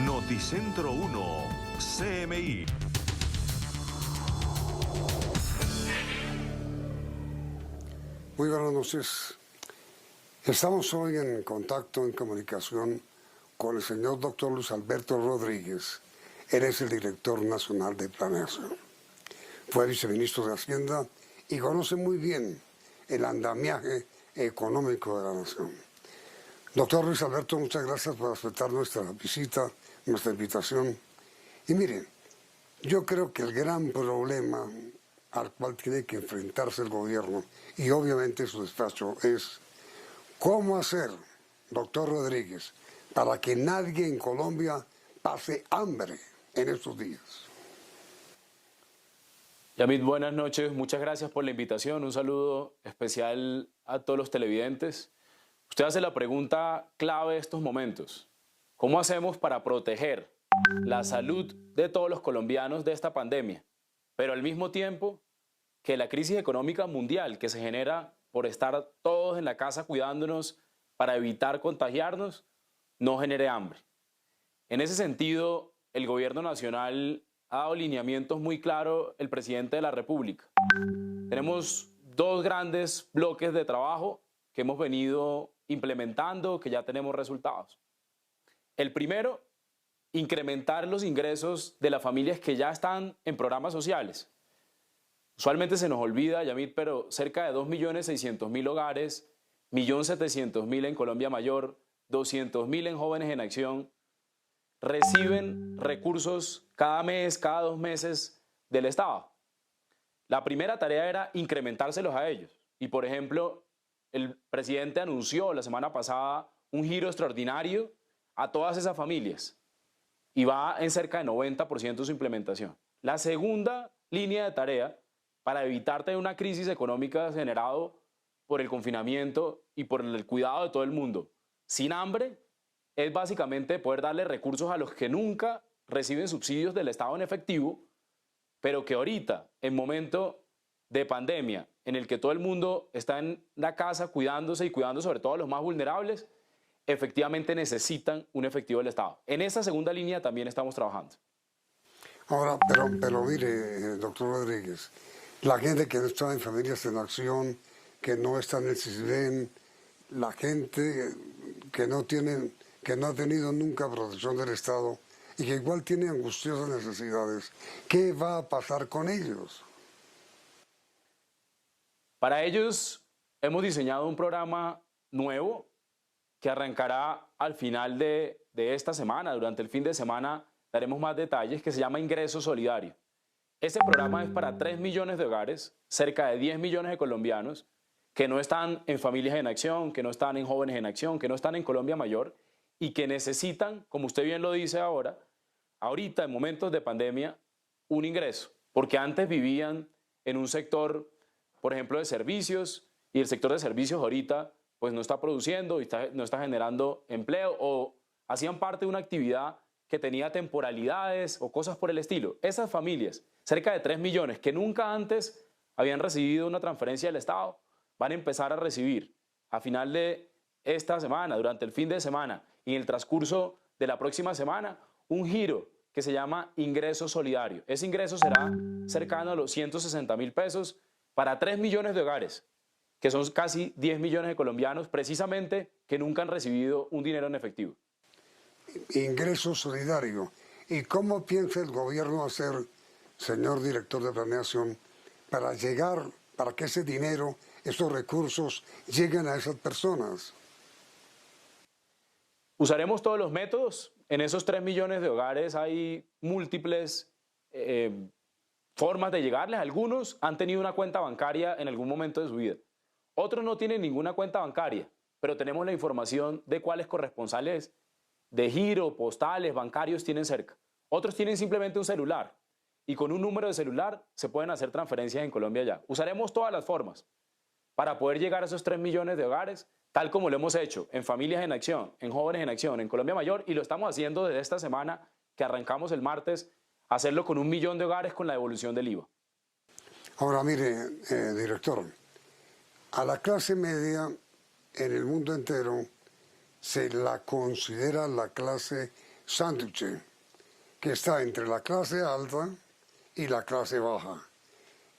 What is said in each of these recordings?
Noticentro 1, CMI. Muy buenas noches. Estamos hoy en contacto, en comunicación con el señor doctor Luis Alberto Rodríguez. Él es el director nacional de planeación. Fue viceministro de Hacienda y conoce muy bien el andamiaje económico de la nación. Doctor Luis Alberto, muchas gracias por aceptar nuestra visita, nuestra invitación. Y mire, yo creo que el gran problema al cual tiene que enfrentarse el gobierno y obviamente su despacho es cómo hacer, doctor Rodríguez, para que nadie en Colombia pase hambre en estos días. Yamit, buenas noches, muchas gracias por la invitación, un saludo especial a todos los televidentes. Usted hace la pregunta clave de estos momentos. ¿Cómo hacemos para proteger la salud de todos los colombianos de esta pandemia? Pero al mismo tiempo que la crisis económica mundial que se genera por estar todos en la casa cuidándonos para evitar contagiarnos, no genere hambre. En ese sentido, el gobierno nacional ha dado lineamientos muy claros el presidente de la República. Tenemos dos grandes bloques de trabajo que hemos venido implementando, que ya tenemos resultados. El primero, incrementar los ingresos de las familias que ya están en programas sociales. Usualmente se nos olvida, Yamit, pero cerca de 2.600.000 hogares, 1.700.000 en Colombia Mayor, 200.000 en Jóvenes en Acción, reciben recursos cada mes, cada 2 meses del Estado. La primera tarea era incrementárselos a ellos. Y, por ejemplo, el presidente anunció la semana pasada un giro extraordinario a todas esas familias y va en cerca de 90% su implementación. La segunda línea de tarea para evitar tener una crisis económica generada por el confinamiento y por el cuidado de todo el mundo sin hambre es básicamente poder darle recursos a los que nunca reciben subsidios del Estado en efectivo, pero que ahorita, en momento de pandemia, en el que todo el mundo está en la casa cuidándose y cuidando sobre todo a los más vulnerables, efectivamente necesitan un efectivo del Estado. En esa segunda línea también estamos trabajando. Ahora, pero mire, doctor Rodríguez, la gente que no está en Familias en Acción, que no está en el CISBEN, la gente que no ha tenido nunca protección del Estado y que igual tiene angustiosas necesidades, ¿qué va a pasar con ellos? Para ellos hemos diseñado un programa nuevo que arrancará al final de esta semana. Durante el fin de semana daremos más detalles, que se llama Ingreso Solidario. Este programa es para 3 millones de hogares, cerca de 10 millones de colombianos que no están en Familias en Acción, que no están en Jóvenes en Acción, que no están en Colombia Mayor y que necesitan, como usted bien lo dice ahorita en momentos de pandemia, un ingreso. Porque antes vivían en un sector, por ejemplo, de servicios, y el sector de servicios ahorita pues no está produciendo y no está generando empleo, o hacían parte de una actividad que tenía temporalidades o cosas por el estilo. Esas familias, cerca de 3 millones, que nunca antes habían recibido una transferencia del Estado, van a empezar a recibir a final de esta semana, durante el fin de semana y en el transcurso de la próxima semana, un giro que se llama Ingreso Solidario. Ese ingreso será cercano a los 160.000 pesos para 3 millones de hogares, que son casi 10 millones de colombianos, precisamente, que nunca han recibido un dinero en efectivo. Ingreso solidario. ¿Y cómo piensa el gobierno hacer, señor director de planeación, para que ese dinero, esos recursos, lleguen a esas personas? Usaremos todos los métodos. En esos 3 millones de hogares hay múltiples formas de llegarles. Algunos han tenido una cuenta bancaria en algún momento de su vida. Otros no tienen ninguna cuenta bancaria, pero tenemos la información de cuáles corresponsales de giro, postales, bancarios tienen cerca. Otros tienen simplemente un celular y con un número de celular se pueden hacer transferencias en Colombia ya. Usaremos todas las formas para poder llegar a esos 3 millones de hogares, tal como lo hemos hecho en Familias en Acción, en Jóvenes en Acción, en Colombia Mayor, y lo estamos haciendo desde esta semana que arrancamos el martes, hacerlo con 1 millón de hogares con la devolución del IVA. Ahora mire, director, a la clase media en el mundo entero se la considera la clase sándwich que está entre la clase alta y la clase baja.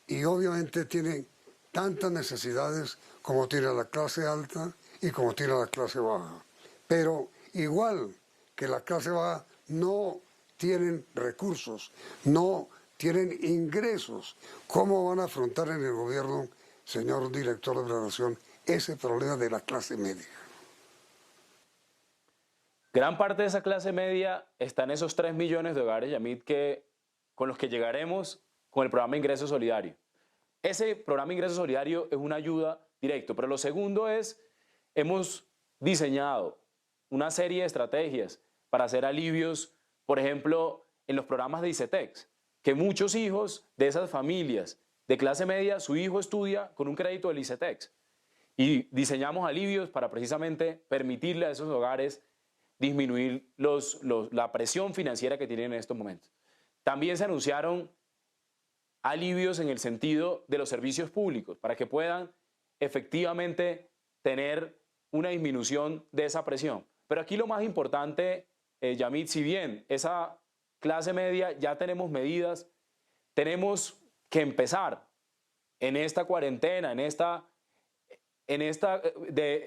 Y obviamente tiene tantas necesidades como tiene la clase alta y como tiene la clase baja. Pero igual que la clase baja no tienen recursos, no tienen ingresos. ¿Cómo van a afrontar en el gobierno, señor director de Planación, ese problema de la clase media? Gran parte de esa clase media está en esos 3 millones de hogares, Yamit, con los que llegaremos con el programa Ingreso Solidario. Ese programa Ingreso Solidario es una ayuda directa, pero lo segundo es, hemos diseñado una serie de estrategias para hacer alivios, por ejemplo, en los programas de ICETEX, que muchos hijos de esas familias de clase media, su hijo estudia con un crédito del ICETEX. Y diseñamos alivios para precisamente permitirle a esos hogares disminuir la presión financiera que tienen en estos momentos. También se anunciaron alivios en el sentido de los servicios públicos para que puedan efectivamente tener una disminución de esa presión. Pero aquí lo más importante, Yamit, si bien esa clase media ya tenemos medidas, tenemos que empezar en esta cuarentena, de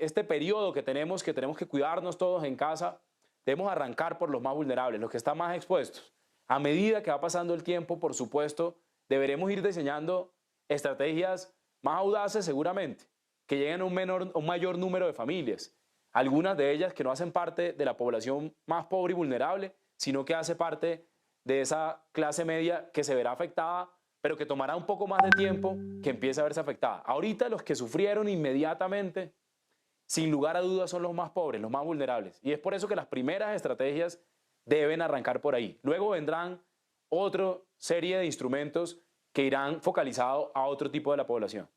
este periodo que tenemos que cuidarnos todos en casa, debemos arrancar por los más vulnerables, los que están más expuestos. A medida que va pasando el tiempo, por supuesto, deberemos ir diseñando estrategias más audaces seguramente, que lleguen a un mayor número de familias, algunas de ellas que no hacen parte de la población más pobre y vulnerable, sino que hace parte de esa clase media que se verá afectada, pero que tomará un poco más de tiempo que empiece a verse afectada. Ahorita los que sufrieron inmediatamente, sin lugar a dudas, son los más pobres, los más vulnerables. Y es por eso que las primeras estrategias deben arrancar por ahí. Luego vendrán otra serie de instrumentos que irán focalizados a otro tipo de la población.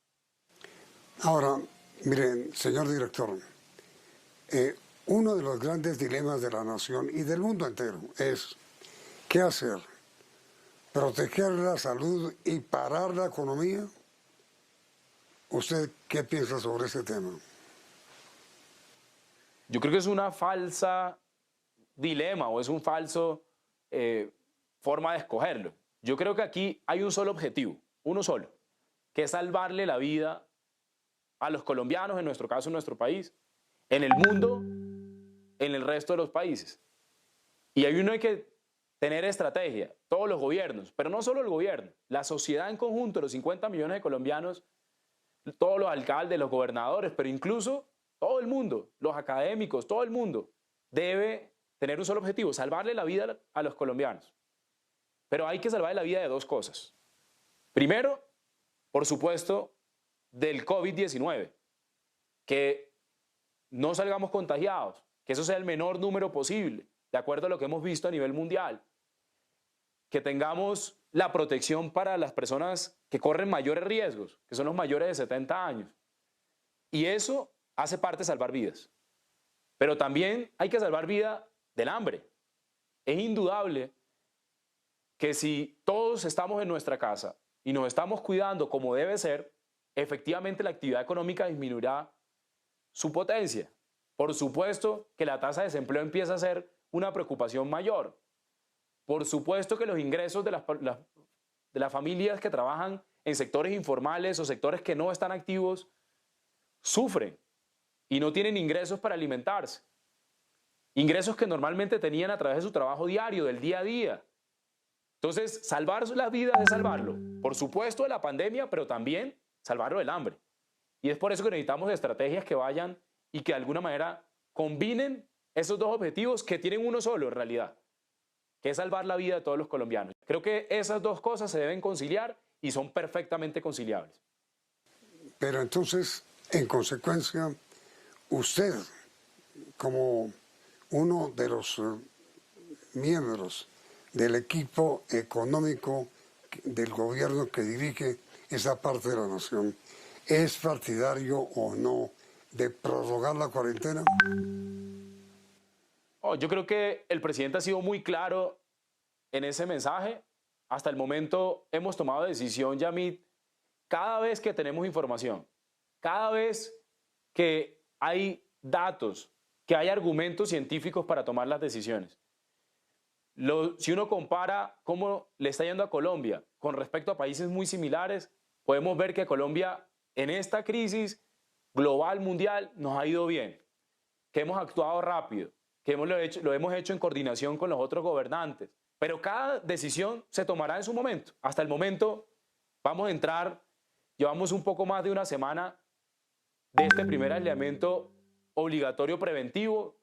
Ahora, miren, señor director, uno de los grandes dilemas de la nación y del mundo entero es ¿qué hacer? ¿Proteger la salud y parar la economía? ¿Usted qué piensa sobre ese tema? Yo creo que es una falsa dilema o es un falso forma de escogerlo. Yo creo que aquí hay un solo objetivo, uno solo, que es salvarle la vida a los colombianos, en nuestro caso en nuestro país, en el mundo, en el resto de los países. Y hay uno hay que tener estrategia, todos los gobiernos, pero no solo el gobierno, la sociedad en conjunto, los 50 millones de colombianos, todos los alcaldes, los gobernadores, pero incluso todo el mundo, los académicos, todo el mundo debe tener un solo objetivo, salvarle la vida a los colombianos. Pero hay que salvarle la vida de dos cosas. Primero, por supuesto, del COVID-19, que no salgamos contagiados, que eso sea el menor número posible, de acuerdo a lo que hemos visto a nivel mundial, que tengamos la protección para las personas que corren mayores riesgos, que son los mayores de 70 años. Y eso hace parte de salvar vidas. Pero también hay que salvar vida del hambre. Es indudable que si todos estamos en nuestra casa y nos estamos cuidando como debe ser, efectivamente la actividad económica disminuirá su potencia. Por supuesto que la tasa de desempleo empieza a ser una preocupación mayor. Por supuesto que los ingresos de las familias que trabajan en sectores informales o sectores que no están activos sufren y no tienen ingresos para alimentarse. Ingresos que normalmente tenían a través de su trabajo diario, del día a día. Entonces, salvar las vidas es salvarlo, por supuesto, de la pandemia, pero también salvarlo del hambre. Y es por eso que necesitamos estrategias que vayan y que de alguna manera combinen esos dos objetivos que tienen uno solo en realidad, que es salvar la vida de todos los colombianos. Creo que esas dos cosas se deben conciliar y son perfectamente conciliables. Pero entonces, en consecuencia, usted, como uno de los miembros del equipo económico del gobierno que dirige esa parte de la nación, ¿es partidario o no de prorrogar la cuarentena? Yo creo que el presidente ha sido muy claro en ese mensaje. Hasta el momento hemos tomado decisión, Yamit, cada vez que tenemos información, cada vez que hay datos, que hay argumentos científicos para tomar las decisiones. Si uno compara cómo le está yendo a Colombia con respecto a países muy similares, podemos ver que Colombia en esta crisis global, mundial, nos ha ido bien, que hemos actuado rápido, que lo hemos hecho en coordinación con los otros gobernantes, pero cada decisión se tomará en su momento. Hasta el momento vamos a entrar, llevamos un poco más de una semana de este primer aislamiento obligatorio preventivo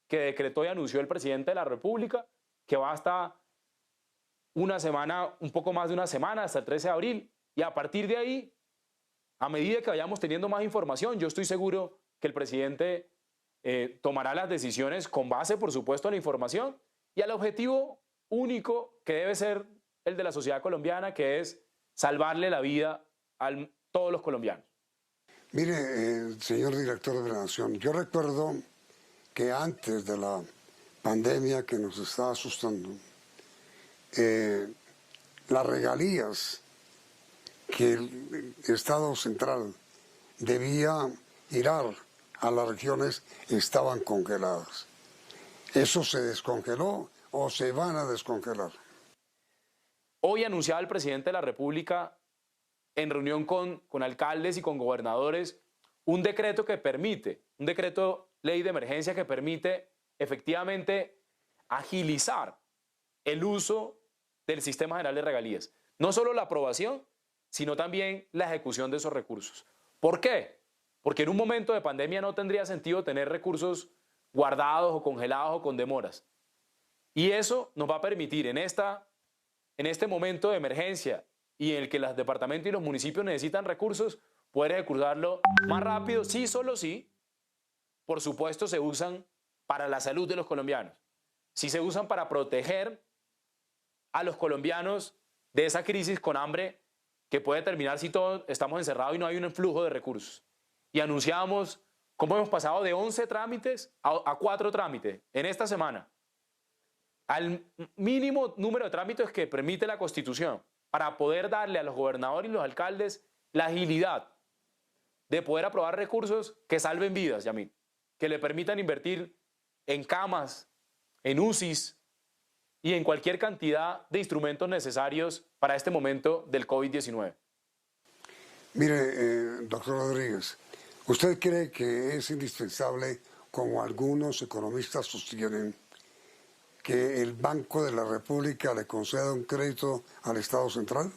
que decretó y anunció el presidente de la República, que va hasta una semana, un poco más de una semana, hasta el 13 de abril. Y a partir de ahí, a medida que vayamos teniendo más información, yo estoy seguro que el presidente tomará las decisiones con base, por supuesto, en la información y al objetivo único que debe ser el de la sociedad colombiana, que es salvarle la vida a todos los colombianos. Mire, señor director de la Nación, yo recuerdo que antes de la pandemia que nos está asustando, las regalías que el Estado central debía girar a las regiones estaban congeladas. ¿Eso se descongeló o se van a descongelar? Hoy anunciaba el presidente de la República, en reunión con alcaldes y con gobernadores, un decreto que permite, un decreto ley de emergencia que permite efectivamente agilizar el uso del Sistema General de Regalías. No solo la aprobación, sino también la ejecución de esos recursos. ¿Por qué? Porque en un momento de pandemia no tendría sentido tener recursos guardados o congelados o con demoras. Y eso nos va a permitir en este momento de emergencia y en el que los departamentos y los municipios necesitan recursos, poder ejecutarlo más rápido, sí, solo sí, por supuesto, se usan para la salud de los colombianos. Si se usan para proteger a los colombianos de esa crisis con hambre que puede terminar si todos estamos encerrados y no hay un flujo de recursos. Y anunciamos cómo hemos pasado de 11 trámites a 4 trámites en esta semana, al mínimo número de trámites que permite la Constitución, para poder darle a los gobernadores y los alcaldes la agilidad de poder aprobar recursos que salven vidas, Yamil, que le permitan invertir en camas, en UCIs y en cualquier cantidad de instrumentos necesarios para este momento del COVID-19. Mire, doctor Rodríguez, ¿usted cree que es indispensable, como algunos economistas sostienen, que el Banco de la República le conceda un crédito al Estado central?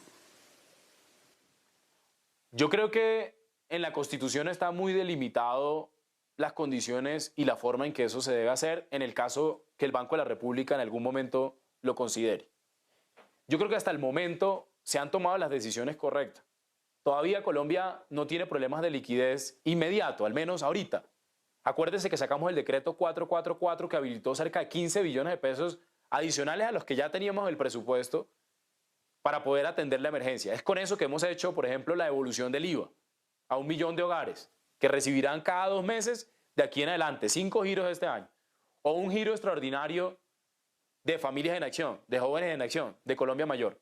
Yo creo que en la Constitución está muy delimitado las condiciones y la forma en que eso se debe hacer en el caso que el Banco de la República en algún momento lo considere. Yo creo que hasta el momento se han tomado las decisiones correctas. Todavía Colombia no tiene problemas de liquidez inmediato, al menos ahorita. Acuérdese que sacamos el decreto 444 que habilitó cerca de 15 billones de pesos adicionales a los que ya teníamos el presupuesto para poder atender la emergencia. Es con eso que hemos hecho, por ejemplo, la devolución del IVA a 1 millón de hogares que recibirán cada 2 meses de aquí en adelante, 5 giros este año, o un giro extraordinario de familias en acción, de jóvenes en acción, de Colombia Mayor,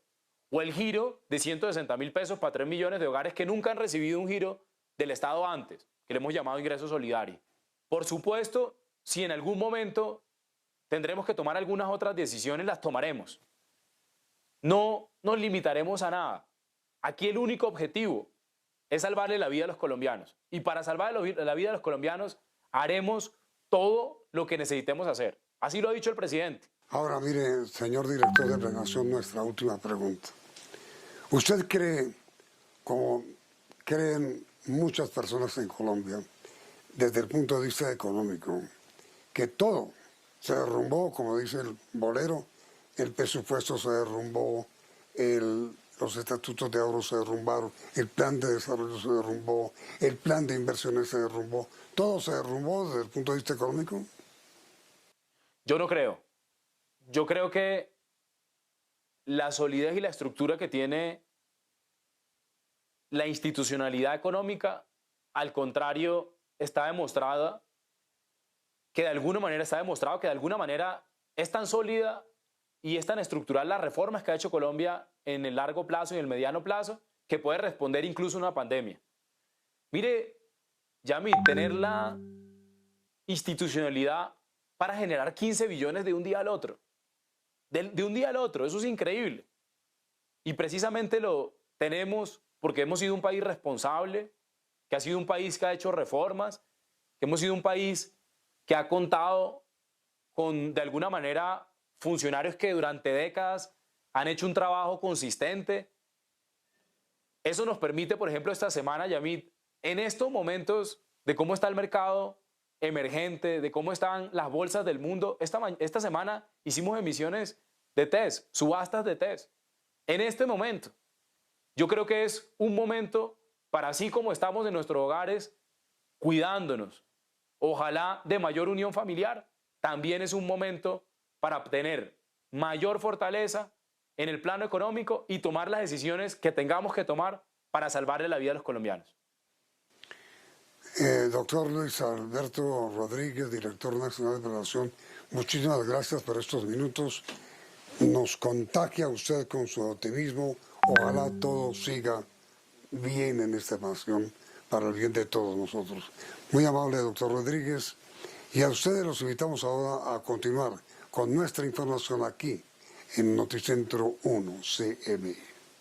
o el giro de 160.000 pesos para 3 millones de hogares que nunca han recibido un giro del Estado antes, que le hemos llamado ingreso solidario. Por supuesto, si en algún momento tendremos que tomar algunas otras decisiones, las tomaremos. No nos limitaremos a nada. Aquí el único objetivo es salvarle la vida a los colombianos. Y para salvar la vida a los colombianos haremos todo lo que necesitemos hacer. Así lo ha dicho el presidente. Ahora, mire, señor director de Planeación, nuestra última pregunta. ¿Usted cree, como creen muchas personas en Colombia, desde el punto de vista económico, que todo se derrumbó, como dice el bolero, el presupuesto se derrumbó, los estatutos de ahorro se derrumbaron, el plan de desarrollo se derrumbó, el plan de inversiones se derrumbó, todo se derrumbó desde el punto de vista económico? Yo no creo. Yo creo que la solidez y la estructura que tiene la institucionalidad económica, al contrario, está demostrado que de alguna manera es tan sólida y es tan estructural las reformas que ha hecho Colombia en el largo plazo y en el mediano plazo que puede responder incluso a una pandemia. Mire, Yami, tener la institucionalidad para generar 15 billones de un día al otro. de un día al otro. Eso es increíble. Y precisamente lo tenemos porque hemos sido un país responsable, que ha sido un país que ha hecho reformas, que hemos sido un país que ha contado con, de alguna manera, funcionarios que durante décadas han hecho un trabajo consistente. Eso nos permite, por ejemplo, esta semana, Yamit, en estos momentos de cómo está el mercado emergente, de cómo están las bolsas del mundo, esta semana hicimos emisiones de test, subastas de test. En este momento, yo creo que es un momento para, así como estamos en nuestros hogares, cuidándonos, ojalá de mayor unión familiar, también es un momento para obtener mayor fortaleza en el plano económico y tomar las decisiones que tengamos que tomar para salvarle la vida a los colombianos. Doctor Luis Alberto Rodríguez, director nacional de Población, muchísimas gracias por estos minutos. Nos contagia usted con su optimismo. Ojalá todo siga bien en esta nación para el bien de todos nosotros. Muy amable, doctor Rodríguez. Y a ustedes los invitamos ahora a continuar con nuestra información aquí en Noticentro 1 CMI.